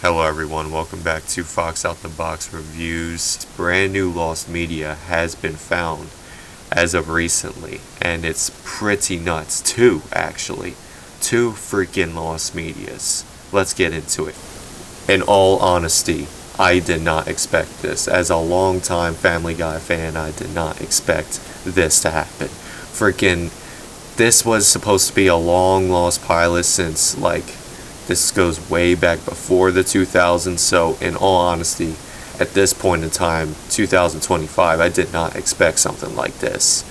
Hello everyone, welcome back to Fox Out the Box Reviews. Brand new lost media has been found as of recently, and it's pretty nuts. Two freaking lost medias. Let's get into it. In all honesty, I did not expect this. As a longtime Family Guy fan, I did not expect this to happen. This was supposed to be a long lost pilot since, this goes way back before the 2000s, so in all honesty, at this point in time, 2025, I did not expect something like this,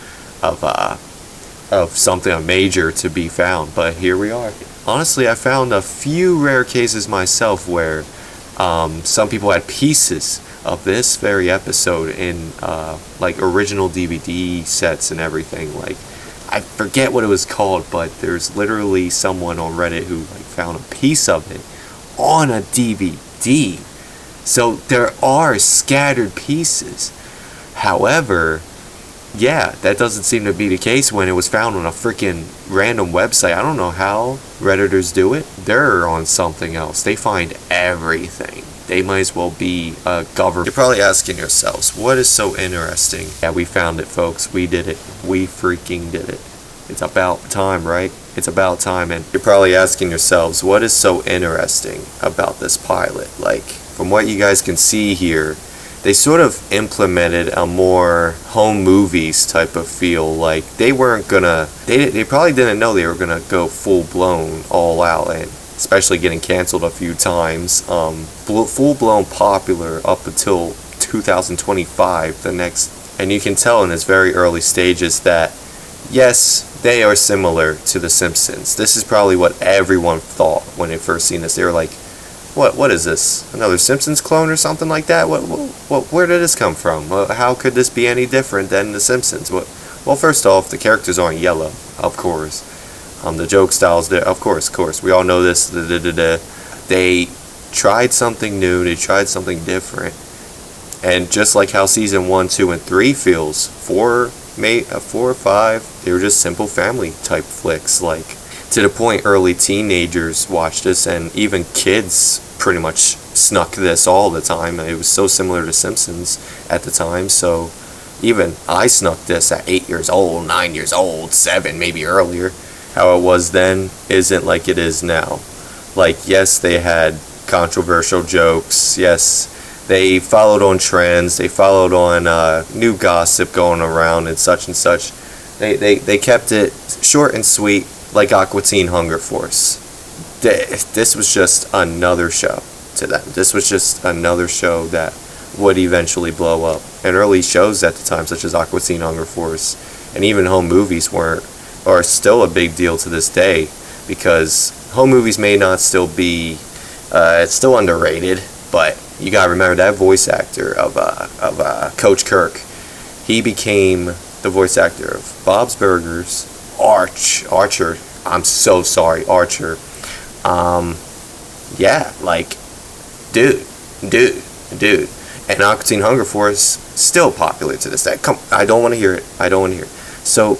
of something major to be found, but here we are. Honestly, I found a few rare cases myself where some people had pieces of this very episode in original DVD sets and everything. I forget what it was called, but there's literally someone on Reddit who found a piece of it on a DVD. So there are scattered pieces. However, yeah, that doesn't seem to be the case when it was found on a freaking random website. I don't know how Redditors do it. They're on something else. They find everything. They might as well be a government. You're probably asking yourselves, what is so interesting? Yeah, we found it, folks. We did it. We freaking did it. It's about time, right? It's about time. And you're probably asking yourselves, what is so interesting about this pilot? From what you guys can see here, they sort of implemented a more home movies type of feel. They weren't gonna, they probably didn't know they were gonna go full blown all out, and especially getting canceled a few times. Full-blown popular up until 2025, and you can tell in its very early stages that, yes, they are similar to The Simpsons. This is probably what everyone thought when they first seen this. They were like, what is this? Another Simpsons clone or something like that? Where did this come from? How could this be any different than The Simpsons? Well, first off, the characters aren't yellow, of course. The joke styles there, of course. We all know this. They tried something new. They tried something different. And just like how season 1, 2, and 3 feels, 4 or 5, they were just simple family type flicks. To the point early teenagers watched this, and even kids pretty much snuck this all the time. It was so similar to Simpsons at the time. So even I snuck this at 8 years old, 9 years old, 7, maybe earlier. How it was then isn't like it is now. Yes, they had controversial jokes. Yes, they followed on trends. They followed on new gossip going around and such and such. They kept it short and sweet, like Aqua Teen Hunger Force. This was just another show to them. This was just another show that would eventually blow up. And early shows at the time, such as Aqua Teen Hunger Force, and even home movies are still a big deal to this day, because home movies may not still be, it's still underrated, but you gotta remember that voice actor of Coach Kirk. He became the voice actor of Bob's Burgers, Archer. I'm so sorry, Archer. Yeah, dude. And Aqua Teen Hunger Force still popular to this day. I don't want to hear it. So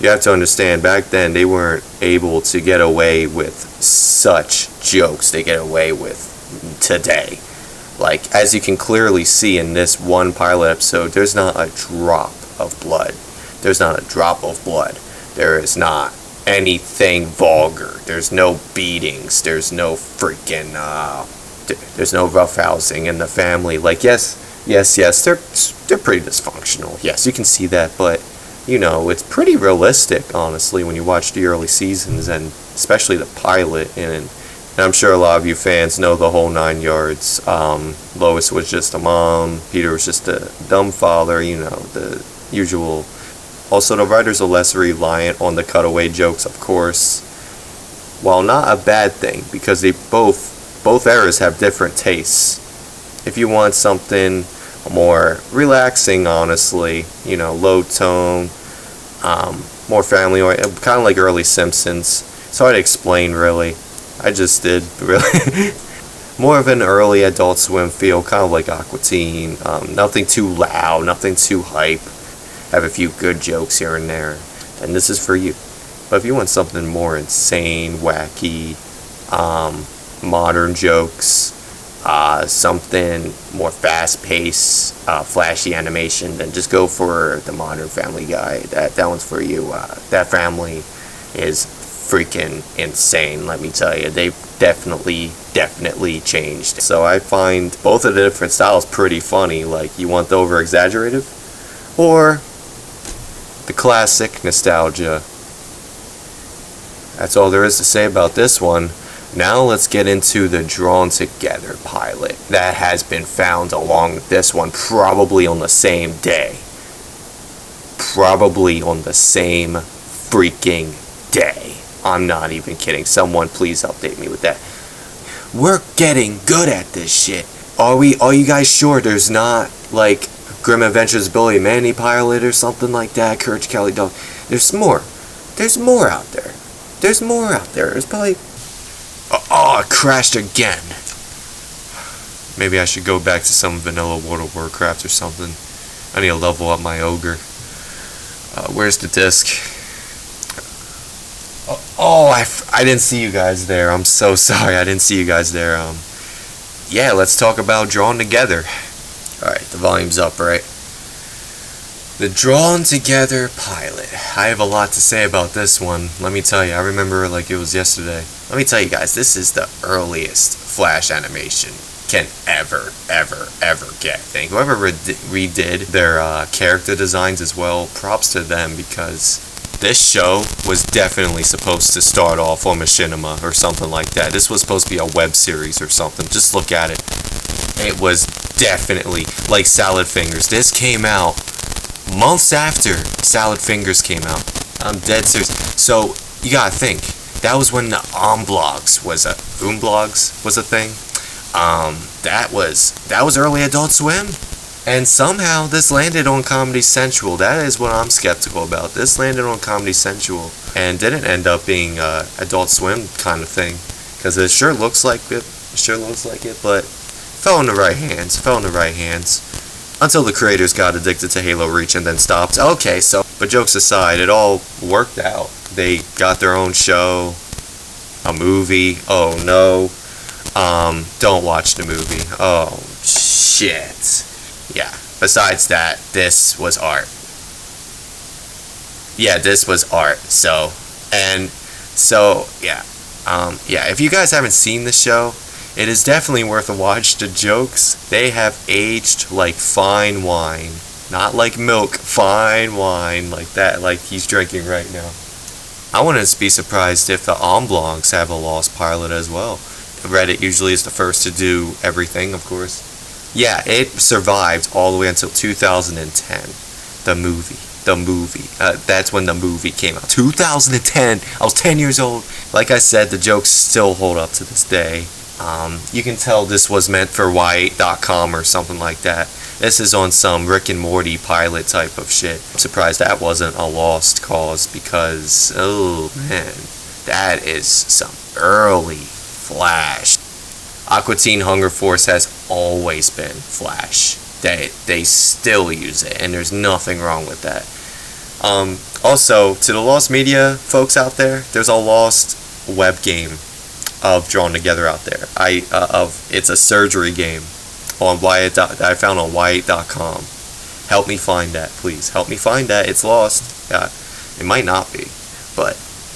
you have to understand, back then they weren't able to get away with such jokes they get away with today. As you can clearly see in this one pilot episode, there's not a drop of blood. There is not anything vulgar. There's no beatings. There's no freaking, there's no roughhousing in the family. Yes, they're pretty dysfunctional. Yes, you can see that, but it's pretty realistic, honestly, when you watch the early seasons, and especially the pilot. And I'm sure a lot of you fans know the whole 9 yards. Lois was just a mom. Peter was just a dumb father. The usual. Also, the writers are less reliant on the cutaway jokes, of course. While not a bad thing, because they both eras have different tastes. If you want something more relaxing, honestly, low tone, more family oriented, kind of like early Simpsons. It's hard to explain, really. I just did, really. More of an early Adult Swim feel, kind of like Aqua Teen. Nothing too loud, nothing too hype. Have a few good jokes here and there, and this is for you. But if you want something more insane, wacky, modern jokes, something more fast-paced, flashy animation, then just go for the modern Family Guy. That one's for you. That family is freaking insane, let me tell you. They've definitely changed. So I find both of the different styles pretty funny. Like, you want the over-exaggerated or the classic nostalgia. That's all there is to say about this one. Now let's get into the Drawn Together pilot that has been found along with this one, probably on the same day. Probably on the same freaking day. I'm not even kidding. Someone please update me with that. We're getting good at this shit. Are you guys sure there's not, like, Grim Adventures of Billy and Mandy pilot or something like that? Courage Kelly Dog. There's more. There's more out there. There's more out there. There's probably... Oh, it crashed again. Maybe I should go back to some vanilla World of Warcraft or something. I need to level up my ogre. Where's the disc? I didn't see you guys there. I'm so sorry. I didn't see you guys there. Yeah, let's talk about Drawn Together. Alright, the volume's up, right? The Drawn Together pilot. I have a lot to say about this one. Let me tell you, I remember like it was yesterday. Let me tell you guys, this is the earliest Flash animation can ever get. I think whoever redid their character designs as well, props to them, because this show was definitely supposed to start off on Machinima or something like that. This was supposed to be a web series or something. Just look at it. It was definitely like Salad Fingers. This came out months after Salad Fingers came out. I'm dead serious. So you gotta think, that was when the Omblogs was a thing. That was early Adult Swim, and somehow this landed on Comedy Central. That is what I'm skeptical about. This landed on Comedy Central and didn't end up being Adult Swim kind of thing, because it sure looks like it. But fell in the right hands. Until the creators got addicted to Halo Reach and then stopped. Okay, so, but jokes aside, it all worked out. They got their own show, a movie. Oh no. Don't watch the movie. Oh, shit. Yeah, besides that, this was art. Yeah, this was art. So, yeah. If you guys haven't seen the show, it is definitely worth a watch. The jokes, they have aged like fine wine. Not like milk, fine wine, like that, like he's drinking right now. I wouldn't be surprised if the Omblogs have a lost pilot as well. Reddit usually is the first to do everything, of course. Yeah, it survived all the way until 2010. The movie. That's when the movie came out. 2010. I was 10 years old. Like I said, the jokes still hold up to this day. You can tell this was meant for y8.com or something like that. This is on some Rick and Morty pilot type of shit. I'm surprised that wasn't a lost cause, because, oh man, that is some early Flash. Aqua Teen Hunger Force has always been Flash. They still use it, and there's nothing wrong with that. Also, to the Lost Media folks out there, there's a Lost web game of Drawn Together out there. It's a surgery game on that I found on y8.com. Help me find that, please. Help me find that. It's lost. Yeah, it might not be, but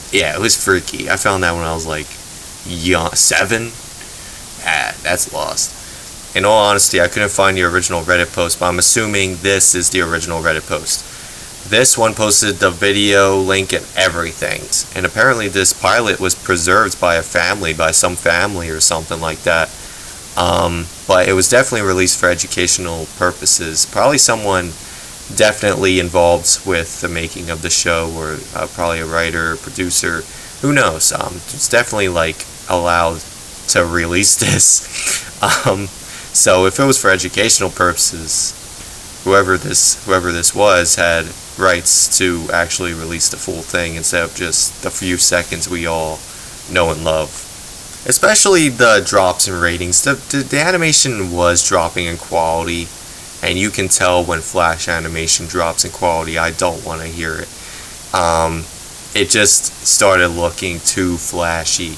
yeah, it was freaky. I found that when I was like 7. That's lost. In all honesty, I couldn't find the original Reddit post, but I'm assuming this is the original Reddit post. This one posted the video link and everything, and apparently this pilot was preserved by some family or something like that. But it was definitely released for educational purposes. Probably someone definitely involved with the making of the show, or probably a writer, producer, who knows. It's definitely like allowed to release this. So if it was for educational purposes, whoever this was had rights to actually release the full thing instead of just the few seconds we all know and love. Especially the drops in ratings. The animation was dropping in quality, and you can tell when Flash animation drops in quality. I don't want to hear it. It just started looking too flashy.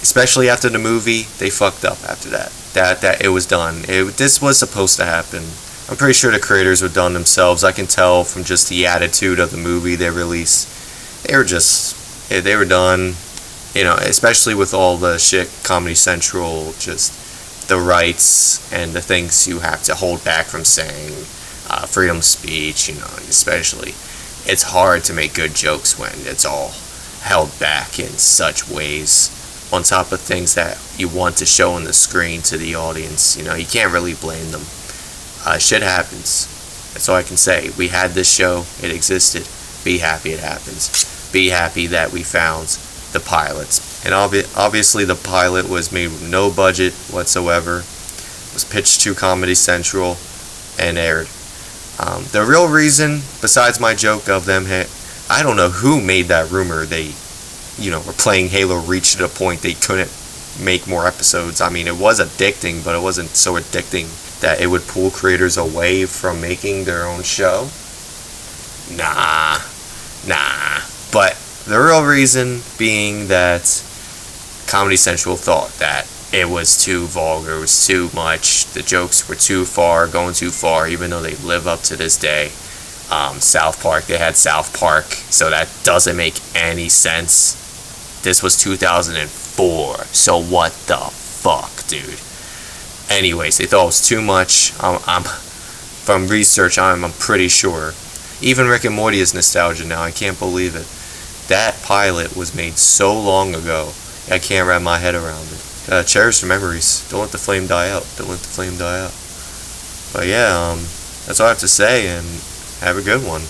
especially after the movie, they fucked up after that. That it was done. This was supposed to happen. I'm pretty sure the creators were done themselves. I can tell from just the attitude of the movie they released. They were done. You know, especially with all the shit Comedy Central, just the rights and the things you have to hold back from saying, freedom of speech, you know, especially. It's hard to make good jokes when it's all held back in such ways, on top of things that you want to show on the screen to the audience. You know, you can't really blame them. Shit happens. That's all I can say. We had this show. It existed. Be happy it happens. Be happy that we found the pilots. And obviously the pilot was made with no budget whatsoever. It was pitched to Comedy Central and aired. The real reason, besides my joke of them, I don't know who made that rumor they, you know, were playing Halo Reach to the point they couldn't make more episodes. I mean, it was addicting, but it wasn't so addicting that it would pull creators away from making their own show. Nah. But the real reason being that Comedy Central thought that it was too vulgar, it was too much, the jokes were too far, going too far, even though they live up to this day. South Park, they had South Park, so that doesn't make any sense. This was 2004, so what the fuck, dude? Anyways, they thought it was too much. I'm from research, I'm pretty sure. Even Rick and Morty is nostalgia now, I can't believe it. That pilot was made so long ago, I can't wrap my head around it. Cherish the memories. Don't let the flame die out. Don't let the flame die out. But yeah, that's all I have to say, and have a good one.